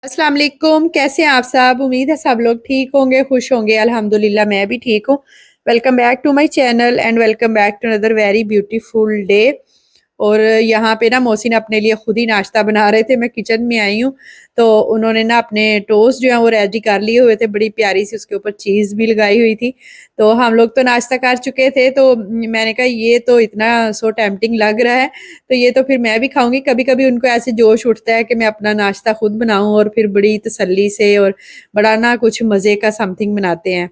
अस्सलाम वालेकुम। कैसे हैं आप सब? उम्मीद है सब लोग ठीक होंगे, खुश होंगे। अल्हम्दुलिल्लाह मैं भी ठीक हूँ। Welcome back to my channel and welcome back to another very beautiful day. और यहाँ पे ना मोहसिन अपने लिए खुद ही नाश्ता बना रहे थे, मैं किचन में आई हूँ। तो उन्होंने ना अपने टोस्ट जो है वो रेडी कर लिए हुए थे, बड़ी प्यारी सी उसके ऊपर चीज़ भी लगाई हुई थी। तो हम लोग तो नाश्ता कर चुके थे, तो मैंने कहा ये तो इतना सो टेम्पटिंग लग रहा है, तो ये तो फिर मैं भी खाऊंगी। कभी कभी उनको ऐसे जोश उठता है कि मैं अपना नाश्ता खुद बनाऊं, और फिर बड़ी तसल्ली से और बड़ा ना कुछ मज़े का समथिंग बनाते हैं।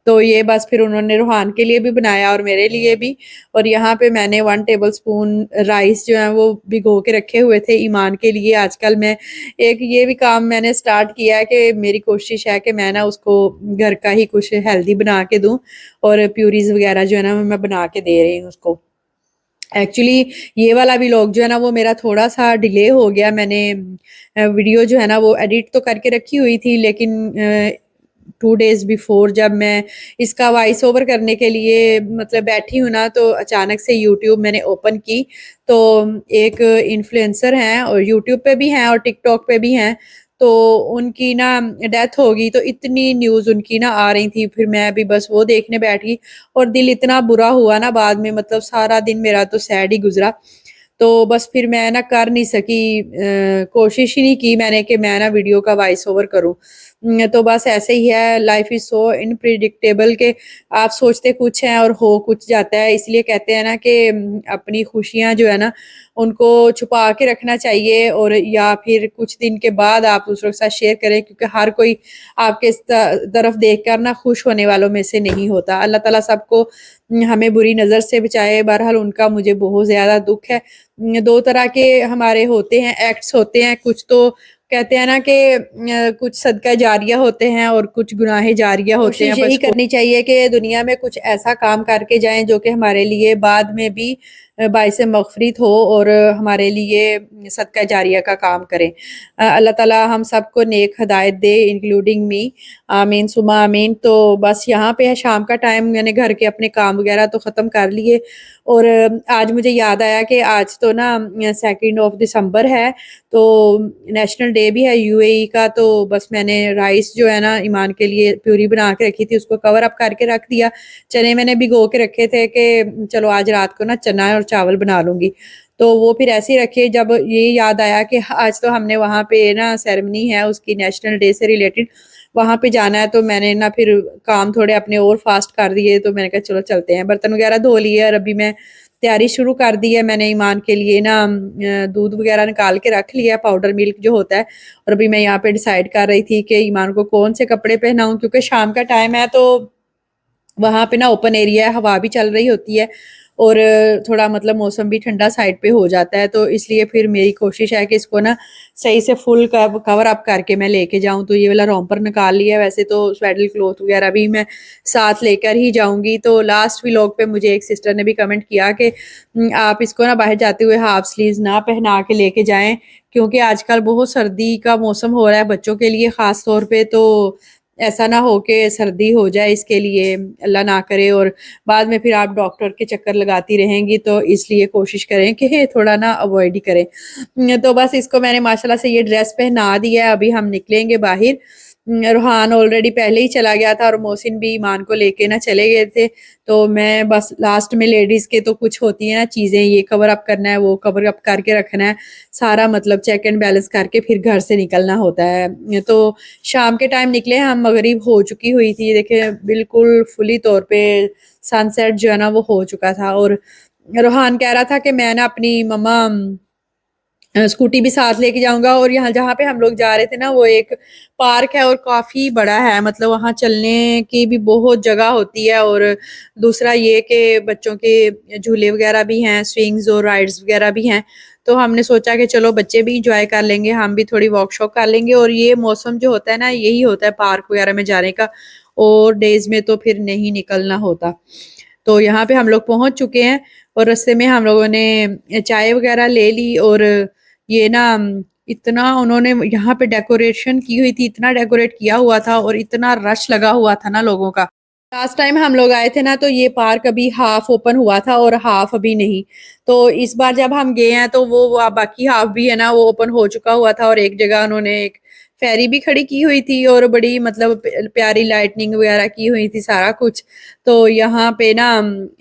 तो ये बस फिर उन्होंने रूहान के लिए भी बनाया और मेरे लिए भी। और यहाँ पे मैंने 1 टेबल स्पून राइस जो है वो भिगो के रखे हुए थे ईमान के लिए। आजकल मैं एक ये भी काम मैंने स्टार्ट किया है कि मेरी कोशिश है कि मैं ना उसको घर का ही कुछ हेल्दी बना के दूं, और प्यूरीज वगैरह जो है ना मैं बना के दे रही हूँ उसको। एक्चुअली ये वाला व्लॉग जो है ना वो मेरा थोड़ा सा डिले हो गया। मैंने वीडियो जो है ना वो एडिट तो करके रखी हुई थी, लेकिन 2 डेज बिफोर जब मैं इसका वॉइस ओवर करने के लिए मतलब बैठी हूँ ना, तो अचानक से यूट्यूब मैंने ओपन की। तो एक इन्फ्लुएंसर हैं और यूट्यूब पे भी हैं और टिकटॉक पे भी हैं। तो उनकी ना डेथ हो गई, तो इतनी न्यूज़ उनकी ना आ रही थी, फिर मैं भी बस वो देखने बैठ गई। और दिल इतना बुरा हुआ ना बाद में, मतलब सारा दिन मेरा तो सैड ही गुजरा। तो बस फिर मैं ना कर नहीं सकी, कोशिश ही नहीं की मैंने कि मैं ना वीडियो का वॉइस ओवर करूं। तो बस ऐसे ही है, लाइफ इज सो इनप्रिडिक्टेबल के आप सोचते कुछ हैं और हो कुछ जाता है। इसलिए कहते हैं ना कि अपनी खुशियां जो है ना उनको छुपा के रखना चाहिए, और या फिर कुछ दिन के बाद आप दूसरों के साथ शेयर करें, क्योंकि हर कोई आपके तरफ देखकर ना खुश होने वालों में से नहीं होता। अल्लाह ताला सबको हमें बुरी नज़र से बचाए। बहरहाल उनका मुझे बहुत ज़्यादा दुख है। 2 तरह के हमारे होते हैं, एक्ट्स होते हैं। कुछ तो कहते हैं ना कि कुछ सदका जारिया होते हैं और कुछ गुनाहे जारिया होते हैं। कोशिश यही करनी चाहिए कि दुनिया में कुछ ऐसा काम करके जाएं जो कि हमारे लिए बाद में भी बाइसे मगफरत हो, और हमारे लिए सदका जारिया का काम करें। अल्लाह ताला हम सबको नेक हदायत दे, इंक्लूडिंग मी। आमीन सुमा आमीन। तो बस यहाँ पे है शाम का टाइम, मैंने घर के अपने काम वगैरह तो ख़त्म कर लिए। और आज मुझे याद आया कि आज तो ना 2 दिसंबर है, तो नेशनल डे भी है यूएई का। तो बस मैंने राइस जो है ना ईमान के लिए प्यूरी बना के रखी थी, उसको कवर अप करके रख दिया। चने मैंने भिगो के रखे थे कि चलो आज रात को ना चना और चावल बना लूंगी। तो वो फिर ऐसे ही रखे, जब ये याद आया कि आज तो हमने वहाँ पे ना सेरेमनी है उसकी नेशनल डे से रिलेटेड, वहाँ पे जाना है। तो मैंने ना फिर काम थोड़े अपने और फास्ट कर दिए। तो मैंने कहा चलो चलते हैं, बर्तन वगैरह धो लिए और अभी मैं तैयारी शुरू कर दी है। मैंने ईमान के लिए ना दूध वगैरह निकाल के रख लिया, पाउडर मिल्क जो होता है। और अभी मैं यहाँ पे डिसाइड कर रही थी कि ईमान को कौन से कपड़े पहनाऊं, क्योंकि शाम का टाइम है तो वहाँ पे ना ओपन एरिया है, हवा भी चल रही होती है, और थोड़ा मतलब मौसम भी ठंडा साइड पे हो जाता है। तो इसलिए फिर मेरी कोशिश है कि इसको ना सही से फुल कवर अप करके मैं लेके जाऊं। तो ये वाला रॉम्पर निकाल लिया, वैसे तो स्वेडल क्लॉथ वगैरह भी मैं साथ लेकर ही जाऊंगी। तो लास्ट व्लॉग पे मुझे एक सिस्टर ने भी कमेंट किया कि आप इसको ना बाहर जाते हुए हाफ स्लीव्स ना पहना के लेके जाएं, क्योंकि आजकल बहुत सर्दी का मौसम हो रहा है बच्चों के लिए ख़ास तौर पे। तो ऐसा ना हो कि सर्दी हो जाए, इसके लिए अल्लाह ना करे और बाद में फिर आप डॉक्टर के चक्कर लगाती रहेंगी। तो इसलिए कोशिश करें कि थोड़ा ना अवॉइड ही करें। तो बस इसको मैंने माशाल्लाह से ये ड्रेस पहना दी है, अभी हम निकलेंगे बाहर। रूहान ऑलरेडी पहले ही चला गया था और मोहसिन भी ईमान को लेके ना चले गए थे। तो मैं बस लास्ट में लेडीज़ के तो कुछ होती है ना चीज़ें, ये कवर अप करना है, वो कवर अप करके रखना है, सारा मतलब चेक एंड बैलेंस करके फिर घर से निकलना होता है। तो शाम के टाइम निकले हम, मगरिब हो चुकी हुई थी, देखिए बिल्कुल फुली तौर पे सनसेट जो है ना वो हो चुका था। और रूहान कह रहा था कि मैं ना अपनी मम्मा स्कूटी भी साथ लेके जाऊंगा। और यहाँ जहाँ पे हम लोग जा रहे थे ना वो एक पार्क है और काफी बड़ा है, मतलब वहाँ चलने की भी बहुत जगह होती है। और दूसरा ये कि बच्चों के झूले वगैरह भी हैं, स्विंग्स और राइड्स वगैरह भी हैं। तो हमने सोचा कि चलो बच्चे भी इंजॉय कर लेंगे, हम भी थोड़ी वॉक शॉक कर लेंगे। और ये मौसम जो होता है ना यही होता है पार्क वगैरह में जाने का, और डेज में तो फिर नहीं निकलना होता। तो यहाँ पे हम लोग पहुंच चुके हैं, और रास्ते में हम लोगों ने चाय वगैरह ले ली। और ये ना इतना उन्होंने यहाँ पे डेकोरेशन की हुई थी, इतना डेकोरेट किया हुआ था और इतना रश लगा हुआ था ना लोगों का। लास्ट टाइम हम लोग आए थे ना तो ये पार्क अभी हाफ ओपन हुआ था और हाफ अभी नहीं। तो इस बार जब हम गए हैं तो वो बाकी हाफ भी है ना वो ओपन हो चुका हुआ था, और एक जगह उन्होंने एक फेरी भी खड़ी की हुई थी और बड़ी मतलब प्यारी लाइटनिंग वगैरह की हुई थी सारा कुछ। तो यहाँ पे ना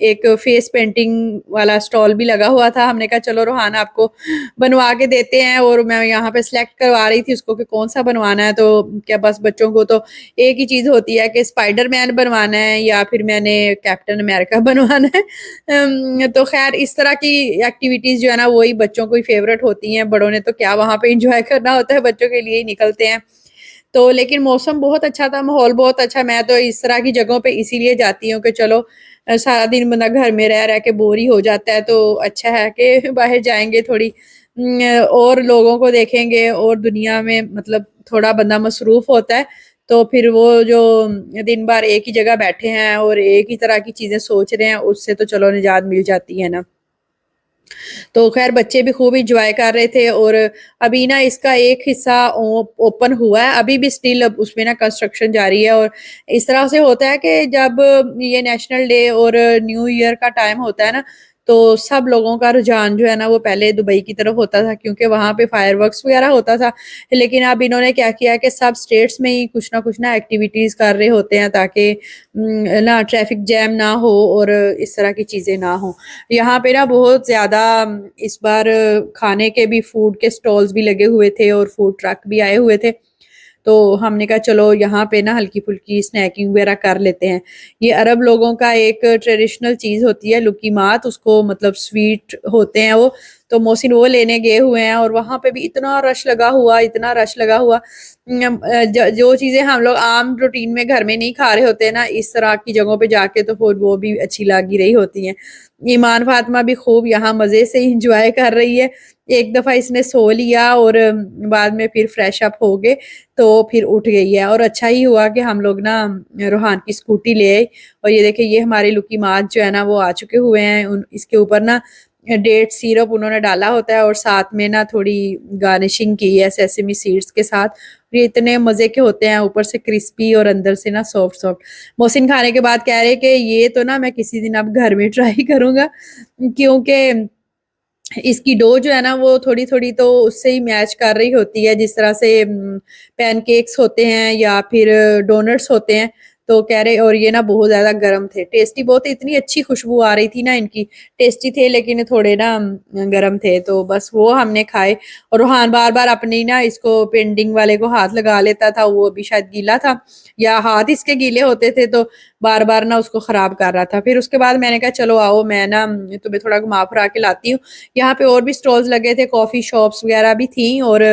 एक फेस पेंटिंग वाला स्टॉल भी लगा हुआ था। हमने कहा चलो रोहान आपको बनवा के देते हैं, और मैं यहाँ पे सिलेक्ट करवा रही थी उसको कि कौन सा बनवाना है। तो क्या बस बच्चों को तो एक ही चीज होती है कि स्पाइडरमैन बनवाना है या फिर मैंने कैप्टन अमेरिका बनवाना है। तो खैर इस तरह की एक्टिविटीज जो है ना वही बच्चों को ही फेवरेट होती हैं, बड़ों ने तो क्या वहां पे इंजॉय करना होता है, बच्चों के लिए ही निकलते हैं। तो लेकिन मौसम बहुत अच्छा था, माहौल बहुत अच्छा। मैं तो इस तरह की जगहों पे इसीलिए जाती हूँ कि चलो सारा दिन बंदा घर में रह रह के बोर ही हो जाता है, तो अच्छा है कि बाहर जाएंगे, थोड़ी और लोगों को देखेंगे और दुनिया में मतलब थोड़ा बंदा मसरूफ होता है। तो फिर वो जो दिन भर एक ही जगह बैठे हैं और एक ही तरह की चीजें सोच रहे हैं, उससे तो चलो निजात मिल जाती है ना। तो खैर बच्चे भी खूब इंजॉय कर रहे थे। और अभी ना इसका एक हिस्सा ओपन हुआ है, अभी भी स्टिल अब उसमें ना कंस्ट्रक्शन जारी है। और इस तरह से होता है कि जब ये नेशनल डे और न्यू ईयर का टाइम होता है ना, तो सब लोगों का रुझान जो है ना वो पहले दुबई की तरफ होता था, क्योंकि वहां पे फायरवर्क्स वगैरह होता था। लेकिन अब इन्होंने क्या किया कि सब स्टेट्स में ही कुछ ना एक्टिविटीज कर रहे होते हैं, ताकि ना ट्रैफिक जैम ना हो और इस तरह की चीजें ना हो। यहाँ पे ना बहुत ज़्यादा इस बार खाने के भी, फूड के स्टॉल्स भी लगे हुए थे और फूड ट्रक भी आए हुए थे। तो हमने कहा चलो यहाँ पे ना हल्की फुल्की स्नैकिंग वगैरह कर लेते हैं। ये अरब लोगों का एक ट्रेडिशनल चीज होती है लुकीमात, उसको मतलब स्वीट होते हैं वो। तो मोहसिन वो लेने गए हुए हैं और वहां पे भी इतना रश लगा हुआ, इतना रश लगा हुआ। जो चीजें हम लोग आम रूटीन में घर में नहीं खा रहे होते ना, इस तरह की जगहों पे जाके तो फिर वो भी अच्छी लगी रही होती हैं। ईमान फातिमा भी खूब यहाँ मजे से इंजॉय कर रही है। एक दफा इसने सो लिया और बाद में फिर फ्रेश अप हो गए, तो फिर उठ गई है। और अच्छा ही हुआ कि हम लोग ना रोहान की स्कूटी ले आए। और ये देखिए ये हमारी लुकीमात जो है ना वो आ चुके हुए हैं। इसके ऊपर ना डेट सिरप उन्होंने डाला होता है और साथ में ना थोड़ी गार्निशिंग की है सेसमी सीड्स के साथ। ये इतने मजे के होते हैं, ऊपर से क्रिस्पी और अंदर से ना सॉफ्ट सॉफ्ट। मोहसिन खाने के बाद कह रहे कि ये तो ना मैं किसी दिन अब घर में ट्राई करूंगा, क्योंकि इसकी डो जो है ना वो थोड़ी थोड़ी तो उससे ही मैच कर रही होती है, जिस तरह से पैनकेक्स होते हैं या फिर डोनट्स होते हैं। तो कह रहे, और ये ना बहुत ज्यादा गर्म थे, टेस्टी बहुत, इतनी अच्छी खुशबू आ रही थी ना इनकी। टेस्टी थे लेकिन थोड़े ना गर्म थे, तो बस वो हमने खाए। और रूहान बार बार अपनी ना इसको पेंडिंग वाले को हाथ लगा लेता था, वो भी शायद गीला था या हाथ इसके गीले होते थे, तो बार बार ना उसको खराब कर रहा था। फिर उसके बाद मैंने कहा चलो आओ मैं ना तुम्हें थोड़ा घुमा फिरा के लाती हूँ। यहाँ पे और भी स्टॉल्स लगे थे, कॉफी शॉप्स वगैरह भी थी। और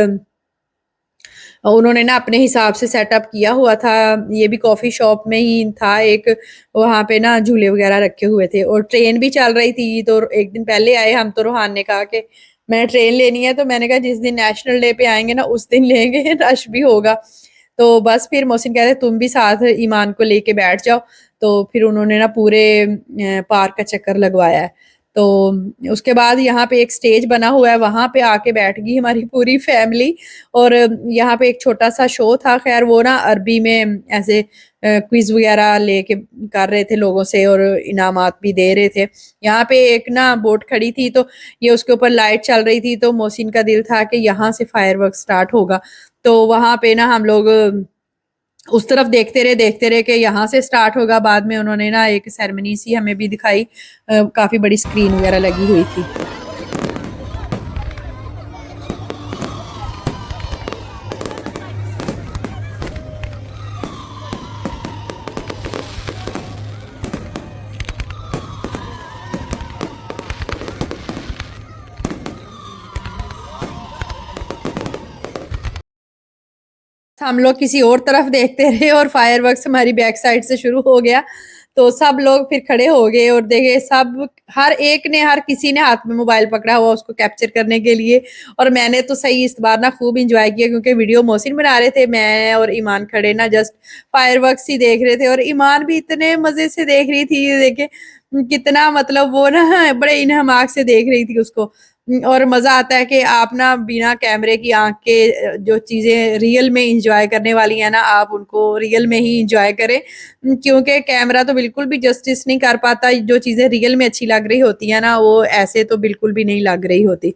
उन्होंने ना अपने हिसाब से सेटअप किया हुआ था। ये भी कॉफी शॉप में ही था एक, वहां पे ना झूले वगैरह रखे हुए थे और ट्रेन भी चल रही थी। तो एक दिन पहले आए हम, तो रोहान ने कहा कि मैं ट्रेन लेनी है। तो मैंने कहा जिस दिन नेशनल डे पे आएंगे ना उस दिन लेंगे, रश भी होगा। तो बस फिर मोहसिन कहते तुम भी साथ ईमान को लेके बैठ जाओ। तो फिर उन्होंने ना पूरे पार्क का चक्कर लगवाया है। तो उसके बाद यहाँ पे एक स्टेज बना हुआ है, वहां पे आके बैठ गई हमारी पूरी फैमिली। और यहाँ पे एक छोटा सा शो था, खैर वो ना अरबी में ऐसे क्विज वगैरह लेके कर रहे थे लोगों से और इनामात भी दे रहे थे। यहाँ पे एक ना बोट खड़ी थी, तो ये उसके ऊपर लाइट चल रही थी, तो मोहसिन का दिल था कि यहाँ से फायरवर्क स्टार्ट होगा। तो वहां पे ना हम लोग उस तरफ देखते रहे कि यहाँ से स्टार्ट होगा। बाद में उन्होंने ना एक सेरेमनी सी हमें भी दिखाई, काफी बड़ी स्क्रीन वगैरह लगी हुई थी। हम लोग किसी और तरफ देखते रहे और फायरवर्क्स हमारी बैक साइड से शुरू हो गया। तो सब लोग फिर खड़े हो गए और देखे सब, हर किसी ने हाथ में मोबाइल पकड़ा हुआ उसको कैप्चर करने के लिए। और मैंने तो सही इस बार ना खूब इंजॉय किया, क्योंकि वीडियो मोहसिन बना रहे थे, मैं और ईमान खड़े ना जस्ट फायरवर्क्स ही देख रहे थे। और ईमान भी इतने मजे से देख रही थी, देखे कितना मतलब वो ना बड़े इन्हमाक से देख रही थी उसको। और मज़ा आता है कि आप ना बिना कैमरे की आँख के जो चीज़ें रियल में एंजॉय करने वाली हैं ना, आप उनको रियल में ही एंजॉय करें। क्योंकि कैमरा तो बिल्कुल भी जस्टिस नहीं कर पाता, जो चीज़ें रियल में अच्छी लग रही होती हैं ना, वो ऐसे तो बिल्कुल भी नहीं लग रही होती।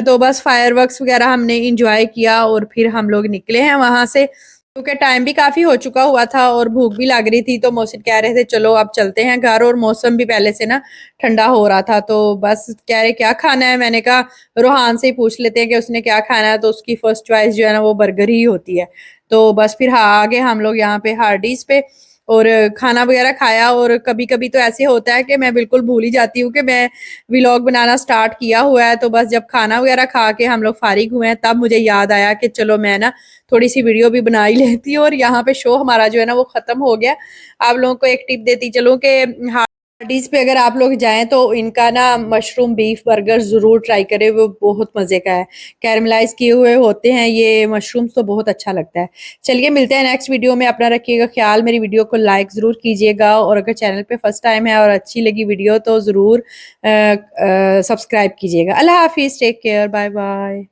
तो बस फायरवर्क्स वगैरह हमने एंजॉय किया और फिर हम लोग निकले हैं वहाँ से। क्योंकि टाइम भी काफ़ी हो चुका हुआ था और भूख भी लग रही थी, तो मोहसिन कह रहे थे चलो अब चलते हैं घर, और मौसम भी पहले से ना ठंडा हो रहा था। तो बस कह रहे क्या खाना है? मैंने कहा रोहान से ही पूछ लेते हैं कि उसने क्या खाना है, तो उसकी फर्स्ट चॉइस जो है ना वो बर्गर ही होती है। तो बस फिर हाँ, आ गए हम लोग यहाँ पे हार्डीज पे और खाना वगैरह खाया। और कभी-कभी तो ऐसे होता है कि मैं बिल्कुल भूल ही जाती हूँ कि मैं व्लॉग बनाना स्टार्ट किया हुआ है। तो बस जब खाना वगैरह खा के हम लोग फारिग हुए हैं, तब मुझे याद आया कि चलो मैं ना थोड़ी-सी वीडियो भी बना ही लेती हूँ। और यहाँ पे शो हमारा जो है ना वो ख़त्म हो गया। आप लोगों को एक टिप देती चलूँ कि हार्डीज़ पे अगर आप लोग जाएँ तो इनका ना मशरूम बीफ बर्गर ज़रूर ट्राई करें, वो बहुत मज़े का है। कैरेमलाइज़ किए हुए होते हैं ये मशरूम्स, तो बहुत अच्छा लगता है। चलिए मिलते हैं नेक्स्ट वीडियो में, अपना रखिएगा ख़्याल। मेरी वीडियो को लाइक ज़रूर कीजिएगा और अगर चैनल पे फर्स्ट टाइम है और अच्छी लगी वीडियो तो ज़रूर सब्सक्राइब कीजिएगा। अल्लाह हाफ़िज़, टेक केयर, बाय-बाय।